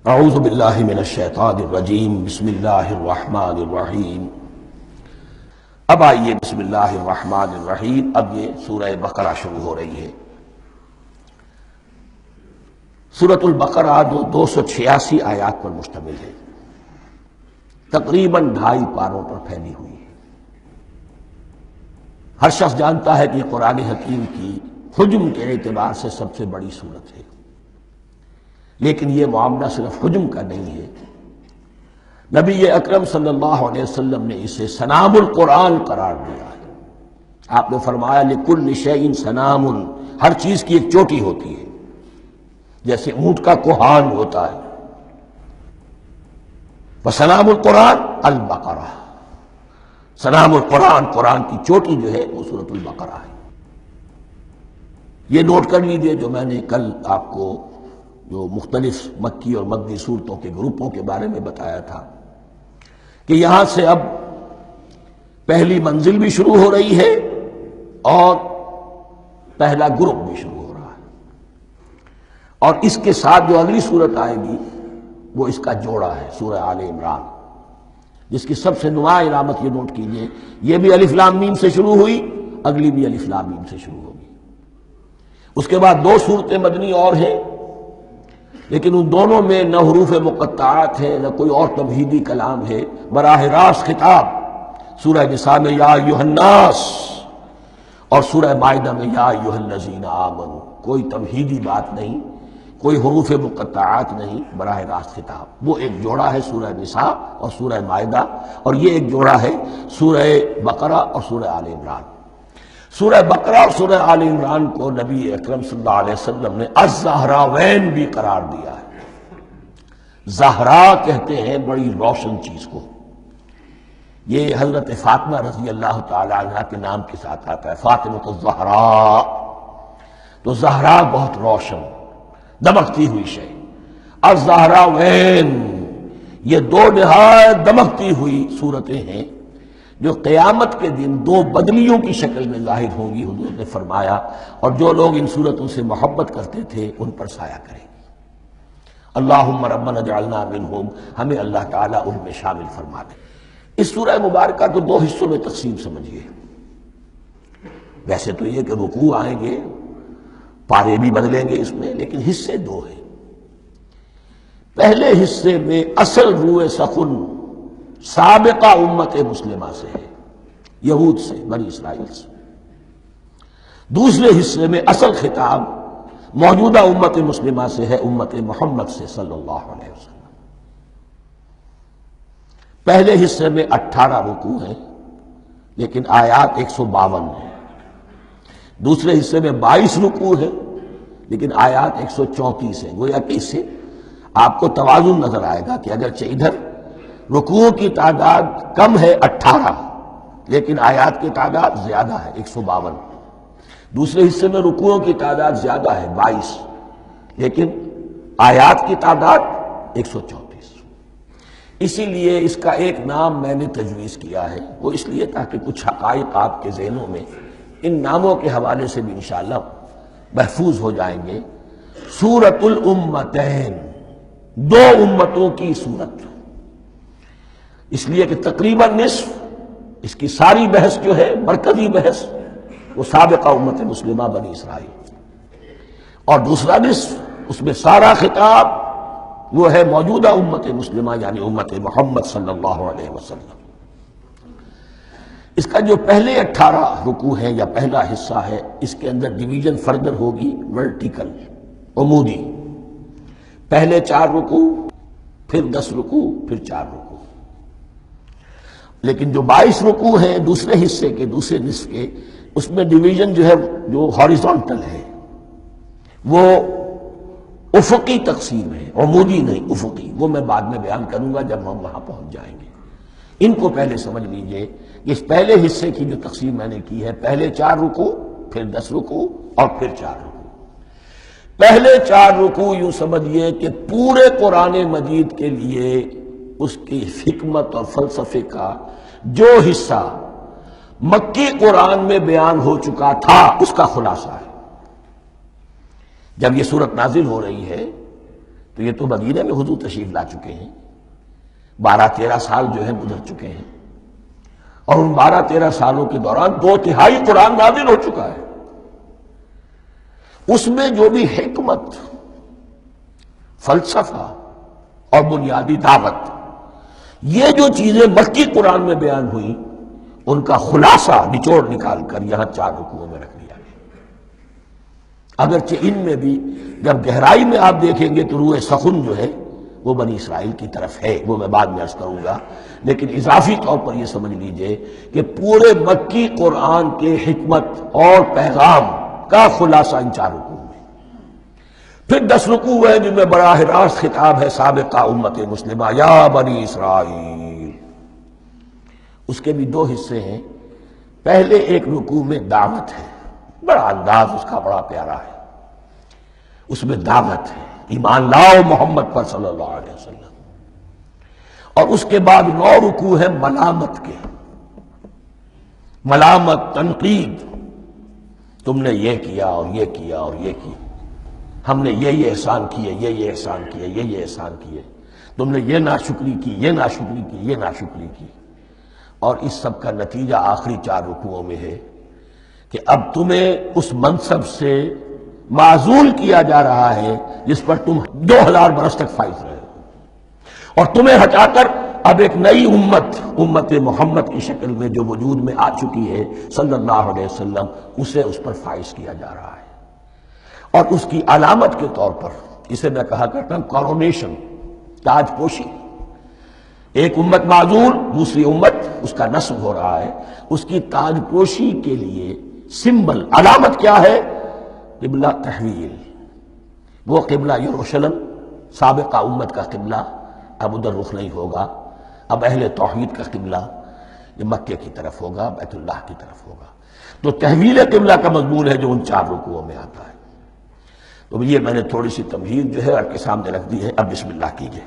اعوذ باللہ من الشیطان الرجیم بسم اللہ الرحمن الرحیم۔ اب آئیے بسم اللہ الرحمن الرحیم، اب یہ سورہ بقرہ شروع ہو رہی ہے۔ سورۃ البقرہ جو 286 آیات پر مشتمل ہے، تقریباً 2.5 پاروں پر پھیلی ہوئی ہے۔ ہر شخص جانتا ہے کہ یہ قرآن حکیم کی حجم کے اعتبار سے سب سے بڑی سورت ہے، لیکن یہ معاملہ صرف حجم کا نہیں ہے۔ نبی اکرم صلی اللہ علیہ وسلم نے اسے سنام القرآن قرار دیا ہے۔ آپ نے فرمایا لکل شیء سنام، ہر چیز کی ایک چوٹی ہوتی ہے، جیسے اونٹ کا کوہان ہوتا ہے۔ وسنام القرآن البقرہ، سنام القرآن، قرآن کی چوٹی جو ہے وہ سورۃ البقرہ ہے۔ یہ نوٹ کر لیجئے جو میں نے کل آپ کو جو مختلف مکی اور مدنی صورتوں کے گروپوں کے بارے میں بتایا تھا کہ یہاں سے اب پہلی منزل بھی شروع ہو رہی ہے اور پہلا گروپ بھی شروع ہو رہا ہے، اور اس کے ساتھ جو اگلی صورت آئے گی وہ اس کا جوڑا ہے، سورہ آل عمران، جس کی سب سے نمایاں علامت یہ نوٹ کیجئے، یہ بھی الف لام میم سے شروع ہوئی، اگلی بھی الف لام میم سے شروع ہوگی۔ اس کے بعد 2 صورتیں مدنی اور ہیں، لیکن ان دونوں میں نہ حروف مقطعات ہے نہ کوئی اور تمہیدی کلام ہے، براہ راست خطاب سورہ نساء میں یا ایھا الناس اور سورہ مائدہ میں یا ایھا الذین آمنوا، کوئی تمہیدی بات نہیں، کوئی حروف مقطعات نہیں، براہ راست خطاب۔ وہ ایک جوڑا ہے سورہ نساء اور سورہ مائدہ، اور یہ ایک جوڑا ہے سورہ بقرہ اور سورہ آل عمران۔ سورہ بقرہ اور سورہ آل عمران کو نبی اکرم صلی اللہ علیہ وسلم نے الزہراوین بھی قرار دیا ہے۔ زہرا کہتے ہیں بڑی روشن چیز کو، یہ حضرت فاطمہ رضی اللہ تعالی عنہا کے نام کے ساتھ آتا ہے، فاطمہ الزہراء، تو زہرا بہت روشن دمکتی ہوئی شے۔ الزہراوین، یہ 2 نہایت دمکتی ہوئی صورتیں ہیں جو قیامت کے دن 2 بدلیوں کی شکل میں ظاہر ہوں گی، حضور نے فرمایا، اور جو لوگ ان صورتوں سے محبت کرتے تھے ان پر سایہ کریں گی۔ اللہم ربنا اجعلنا منہم، ہمیں اللہ تعالیٰ ان میں شامل فرما دے۔ اس سورہ مبارکہ کو 2 حصوں میں تقسیم سمجھیے۔ ویسے تو یہ کہ رکوع آئیں گے، پارے بھی بدلیں گے اس میں، لیکن حصے 2 ہیں۔ پہلے حصے میں اصل روح سخن سابقہ امت مسلمہ سے ہے، یہود سے، بنی اسرائیل سے۔ دوسرے حصے میں اصل خطاب موجودہ امت مسلمہ سے ہے، امت محمد سے صلی اللہ علیہ وسلم۔ پہلے حصے میں 18 رکوع ہیں لیکن آیات 152 ہیں۔ دوسرے حصے میں 22 رکوع ہیں لیکن آیات 134 ہیں۔ گویا کہ اس سے آپ کو توازن نظر آئے گا کہ اگرچہ ادھر رکوع کی تعداد کم ہے 18، لیکن آیات کی تعداد زیادہ ہے 152۔ دوسرے حصے میں رکوعوں کی تعداد زیادہ ہے 22، لیکن آیات کی تعداد 134۔ اسی لیے اس کا ایک نام میں نے تجویز کیا ہے، وہ اس لیے تاکہ کچھ حقائق آپ کے ذہنوں میں ان ناموں کے حوالے سے بھی انشاءاللہ محفوظ ہو جائیں گے۔ سورۃ الامتین، 2 امتوں کی سورت، اس لیے کہ تقریباً نصف اس کی ساری بحث جو ہے، مرکزی بحث، وہ سابقہ امت مسلمہ بنی اسرائیل، اور دوسرا نصف اس میں سارا خطاب وہ ہے موجودہ امت مسلمہ یعنی امت محمد صلی اللہ علیہ وسلم۔ اس کا جو پہلے 18 رکوع ہیں یا پہلا حصہ ہے، اس کے اندر ڈویژن فردر ہوگی ورٹیکل، عمودی۔ پہلے 4 رکوع، پھر 10 رکوع، پھر 4 رکوع۔ لیکن جو 22 رکوع ہیں دوسرے حصے کے، دوسرے نصف کے، اس میں ڈویژن جو ہے جو ہاریزونٹل ہے، وہ افقی تقسیم ہے، عمودی نہیں، افقی۔ وہ میں بعد میں بیان کروں گا جب ہم وہاں پہنچ جائیں گے۔ ان کو پہلے سمجھ لیجئے کہ اس پہلے حصے کی جو تقسیم میں نے کی ہے، پہلے 4 رکوع، پھر 10 رکوع اور پھر 4 رکوع۔ پہلے 4 رکوع یوں سمجھیے کہ پورے قرآن مجید کے لیے اس کی حکمت اور فلسفے کا جو حصہ مکی قرآن میں بیان ہو چکا تھا اس کا خلاصہ ہے۔ جب یہ صورت نازل ہو رہی ہے تو یہ تو مدینے میں حضور تشریف لا چکے ہیں، 12-13 سال جو ہے گزر چکے ہیں، اور ان 12-13 سالوں کے دوران 2/3 قرآن نازل ہو چکا ہے۔ اس میں جو بھی حکمت، فلسفہ اور بنیادی دعوت، یہ جو چیزیں مکی قرآن میں بیان ہوئی، ان کا خلاصہ نچوڑ نکال کر یہاں 4 رکوعوں میں رکھ دیا گیا۔ اگرچہ ان میں بھی جب گہرائی میں آپ دیکھیں گے تو روح سخن جو ہے وہ بنی اسرائیل کی طرف ہے، وہ میں بعد میں عرض کروں گا، لیکن اضافی طور پر یہ سمجھ لیجئے کہ پورے مکی قرآن کے حکمت اور پیغام کا خلاصہ ان 4 رکوعوں میں۔ پھر 10 رکوع ہیں جن میں براہ راست خطاب ہے سابقہ امت مسلمہ، یا بنی اسرائیل۔ اس کے بھی 2 حصے ہیں۔ پہلے ایک رکوع میں دعوت ہے، بڑا انداز اس کا بڑا پیارا ہے، اس میں دعوت ہے، ایمان لاؤ محمد پر صلی اللہ علیہ وسلم۔ اور اس کے بعد 9 رکوع ہیں ملامت کے، ملامت، تنقید، تم نے یہ کیا اور یہ کیا اور یہ کیا، ہم نے یہ احسان کیے، یہ احسان کیے، یہ احسان کیے، تم نے یہ ناشکری کی، یہ ناشکری کی، یہ ناشکری کی۔ اور اس سب کا نتیجہ آخری 4 رکوعوں میں ہے کہ اب تمہیں اس منصب سے معزول کیا جا رہا ہے جس پر تم 2000 برس تک فائز رہے ہو، اور تمہیں ہٹا کر اب ایک نئی امت محمد کی شکل میں جو وجود میں آ چکی ہے صلی اللہ علیہ وسلم، اسے اس پر فائز کیا جا رہا ہے۔ اور اس کی علامت کے طور پر اسے میں کہا کرتا ہوں کورونیشن، تاج پوشی۔ ایک امت معزول، دوسری امت اس کا نصب ہو رہا ہے، اس کی تاج پوشی کے لیے سمبل، علامت کیا ہے؟ قبلہ تحویل۔ وہ قبلہ یروشلم، سابقہ امت کا قبلہ اب ادھر رخ نہیں ہوگا، اب اہل توحید کا قبلہ یہ مکے کی طرف ہوگا، بیت اللہ کی طرف ہوگا۔ تو تحویل قبلہ کا مضمون ہے جو ان 4 رکوعوں میں آتا ہے۔ تو یہ میں نے تھوڑی سی تمہید جو ہے آپ کے سامنے رکھ دی ہے، اب بسم اللہ کیجئے۔